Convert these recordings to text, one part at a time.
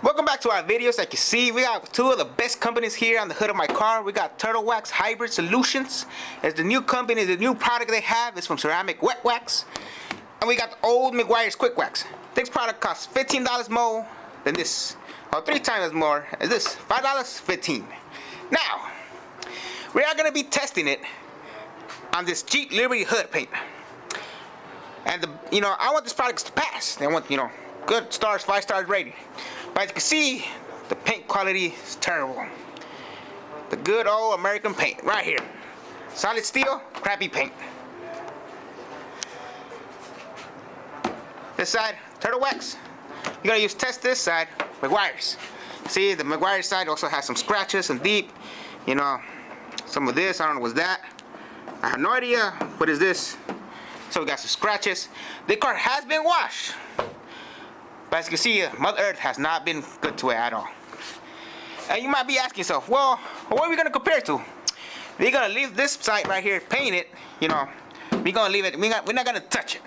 Welcome back to our videos. Like you see, we got two of the best companies here on the hood of my car. We got Turtle Wax Hybrid Solutions. It's the new company, the new product they have is from ceramic wet wax. And we got the old Meguiar'squikwax. This product costs $15 more than this. Or 3 times more. Is this $5? $15. Now, we are gonna be testing it on this Jeep Liberty hood paint. And I want this product to pass. I want, good stars, 5 stars rating. But as you can see, the paint quality is terrible. The good old American paint, right here. Solid steel, crappy paint. This side, Turtle Wax. You're gonna test this side, Meguiar's. See, the Meguiar's side also has some scratches, some deep, some of this, I don't know what's that. I have no idea what is this. So we got some scratches. The car has been washed. But as you can see, Mother Earth has not been good to it at all. And you might be asking yourself, well, what are we gonna compare it to? We're gonna leave this side right here painted, we're gonna leave it, we're not gonna touch it.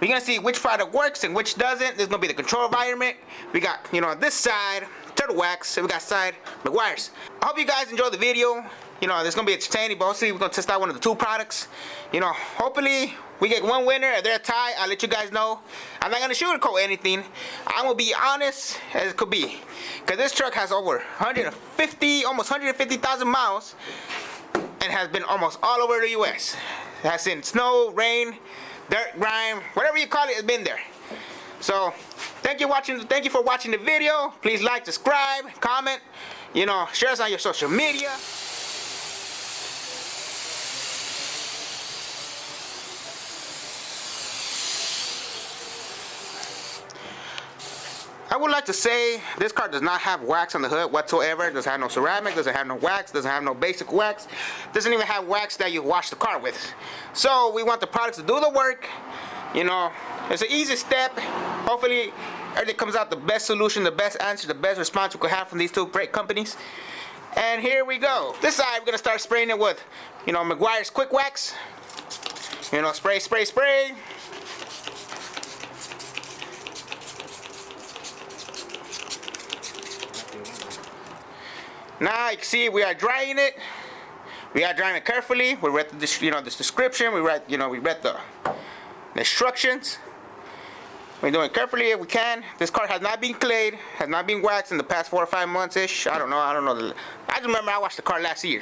We're gonna see which product works and which doesn't. There's gonna be the control environment. We got, this side, Turtle Wax, and we got side, Meguiar's. I hope you guys enjoy the video. There's gonna be entertaining, but hopefully we're gonna test out one of the 2 products. Hopefully we get one winner. If they're a tie, I'll let you guys know. I'm not gonna sugarcoat anything. I'm gonna be honest as it could be. Cause this truck has over 150, almost 150,000 miles and has been almost all over the US. It has seen snow, rain, dirt, grime, whatever you call it, it's been there. So thank you for watching the video. Please like, subscribe, comment, share us on your social media. I would like to say this car does not have wax on the hood whatsoever. It doesn't have no ceramic, doesn't have no wax, doesn't have no basic wax, doesn't even have wax that you wash the car with. So we want the products to do the work. It's an easy step. Hopefully everything comes out the best solution, the best answer, the best response we could have from these 2 great companies. And here we go. This side we're gonna start spraying it with, Meguiar'squikwax. Spray, spray, spray. Now you can see we are drying it. We are drying it carefully. We read this description. We read the instructions. We're doing it carefully if we can. This car has not been clayed, has not been waxed in the past 4 or 5 months ish. I don't know. I just remember I washed the car last year.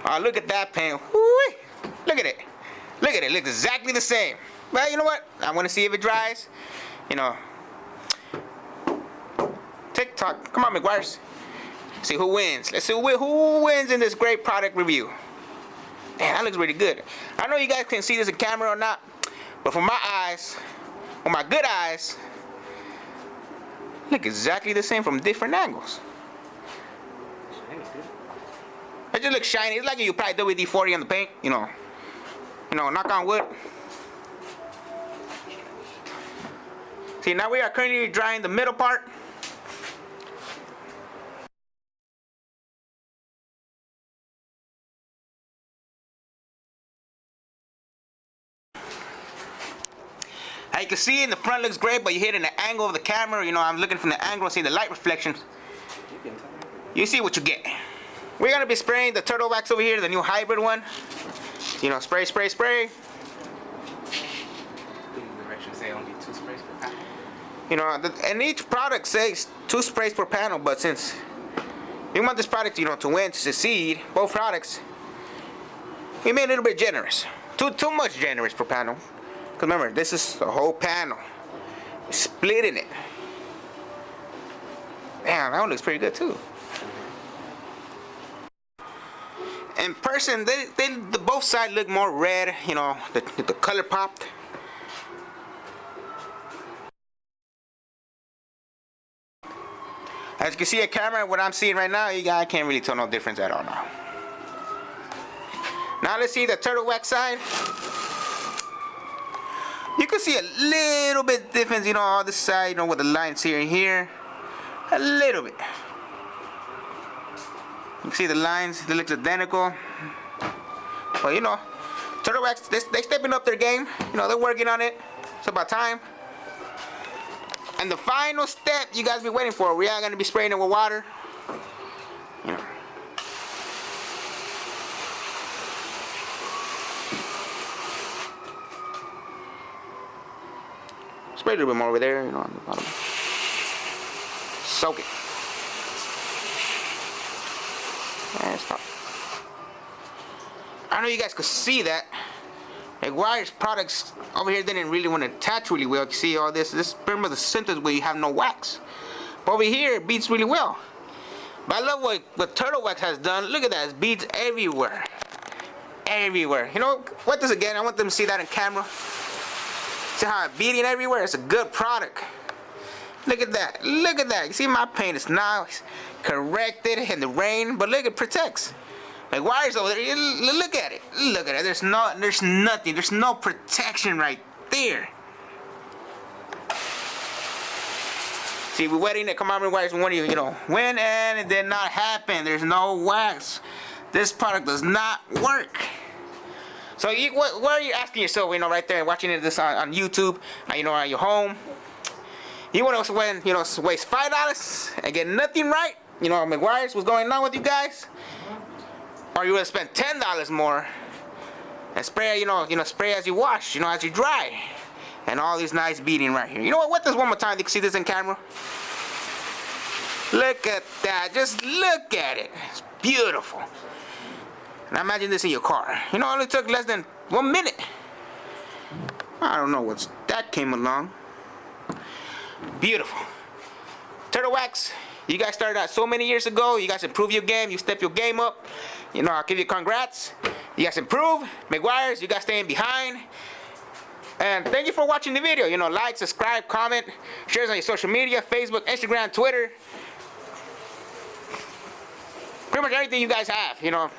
Oh, look at that paint. Woo-wee. Look at it. Look at it. It looks exactly the same. Well, you know what? I want to see if it dries. TikTok. Come on, Meguiar's. See who wins. Let's see who wins in this great product review. Man, that looks really good. I know you guys can see this in camera or not, but for my eyes, with my good eyes, look exactly the same from different angles. It just looks shiny. It's like you apply WD-40 on the paint. Knock on wood. See, now we are currently drying the middle part. As you can see, in the front looks great, but you hit in the angle of the camera. I'm looking from the angle, see the light reflections. You see what you get. We're gonna be spraying the Turtle Wax over here, the new hybrid one. Spray, spray, spray. Say only 2 sprays per panel. And each product says 2 sprays per panel, but since we want this product, to win, to succeed, both products, we made a little bit generous. Too much generous per panel. Because remember, this is the whole panel. We're splitting it. Damn, that one looks pretty good too. In person, the both sides look more red, the color popped. As you can see at camera, what I'm seeing right now, I can't really tell no difference at all now. Now let's see the Turtle Wax side. You can see a little bit difference, on this side, with the lines here and here. A little bit. You can see the lines, they look identical. But Turtle Wax, they stepping up their game. You know, they're working on it. It's about time. And the final step you guys be waiting for, we are gonna be spraying it with water. You know. Spray a little bit more over there, you know, on the bottom. Soak it. And stop. I know you guys could see that. Meguiar's products over here didn't really want to attach really well. You see all this? This is pretty much the symptoms where you have no wax. But over here, it beads really well. But I love what Turtle Wax has done. Look at that. It beads everywhere. Everywhere. You know, what this again? I want them to see that in camera. See how it's beading everywhere? It's a good product. Look at that. Look at that. You see my paint is now corrected in the rain. But look, it protects. Meguiar's over there. Look at it. Look at it. There's nothing. There's no protection right there. See, we're waiting to come out Meguiar's when you know, when, and it did not happen. There's no wax. This product does not work. So what are you asking yourself, you know, right there and watching this on YouTube, you know, at your home? You want to waste $5 and get nothing right? You know, Meguiar's, what's going on with you guys? Or you would spend $10 more and spray, you know, spray as you wash, you know, as you dry, and all this nice beading right here. You know what? What this one more time? You can see this in camera. Look at that. Just look at it. It's beautiful. Now imagine this in your car. You know, it only took less than 1 minute. I don't know what's that came along. Beautiful. Turtle Wax, you guys started out so many years ago. You guys improved your game. You stepped your game up. You know, I'll give you congrats. You guys improved. Meguiar's, you guys staying behind. And thank you for watching the video. You know, like, subscribe, comment, share us on your social media, Facebook, Instagram, Twitter. Pretty much everything you guys have, you know.